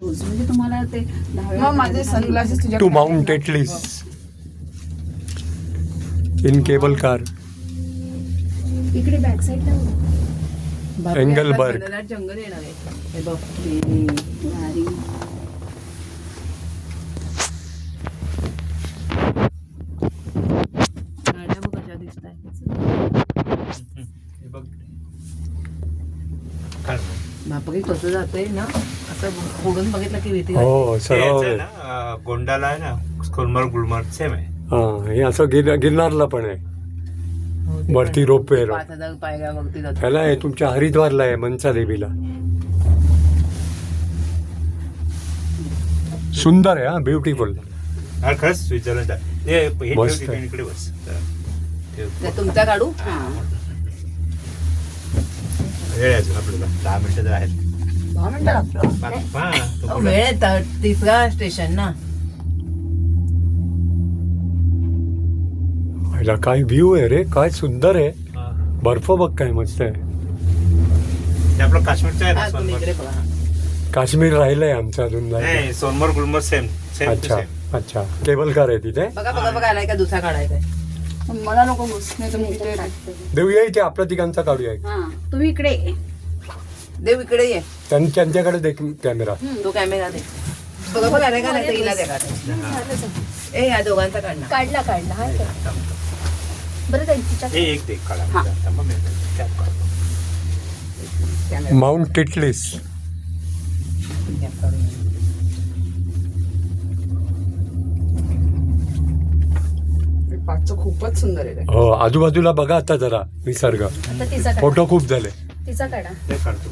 म्हणजे तुम्हाला ते मग माझे सनग्लासेस तुझ्या to Mount Titlis in cable car इकडे बॅक साईडला एंगलबर्ग. जंगल येणार आहे हे बघ भारी. गाड्या बघ कशा दिसत आहेत बापरे कसं जातंय ना असं पुढून बघितलं की भीती वाटते. हो सरळ गोंडाला आहे ना सोनमर्ग गुलमर्ग सेम आहे. हा हे असं गिरनारला पण आहे. हो, ते वरती पण. Ropeway row. 5,000 पायऱ्या वरती जातो. ह्याला आहे तुमच्या हरिद्वारला आहे मनसा देवीला. सुंदर आहे हा ब्युटिफुल. हा खरंच स्वित्झर्लंड आहे. हे ठेव मस्त तिथे आहे. इकडे बस. ठेव. ते तुमचा काढू वेळ आहे अजून आपल्याला 10 मिनिटं तर आहेत. 10 मिनिटं लागतो हा, तो अहो, पुढे. वेळ आहे तिसरा स्टेशन ना. ह्याला काय व्ह्यू आहे रे, काय सुंदर आहे. हा. बर्फ बघ काय मस्त आहे. ते आपलं काश्मीरचं आहे ना हा, तुम्ही इकडे सोनमर्ग. बघा. काश्मीर राहिलंय आमचं अजून जायचं. नाही Sonamarg Gulmarg same same too अच्छा सेम. अच्छा केबल कार आहे तिथे. बघा आलाय का दुसरा काढायचा मला नको घुस नाही तर मी इथे टाकते. देऊया इथे आपल्या तिघांचा काढूया. हा तुम्ही इकडे ये. देव इकडे ये त्यांच्याकडे देख कॅमेरा. तो कॅमेरा दे. बघा आलाय का नाही तर हिला द्या काढायला. ए ह्या दोघांचा काढणार. काढला हा काय. बरं त्यांच्या हे एक देख काढा. हा. थांबा, मी कॅप काढतो. Camera mount Titlis. कॅप काढून. पाठचं खूपच सुंदर आहे. हो आजूबाजूला बघा आता जरा निसर्ग. आता तिचा काढा. फोटो खूप झाले. तिचा काढा. ते काढतो.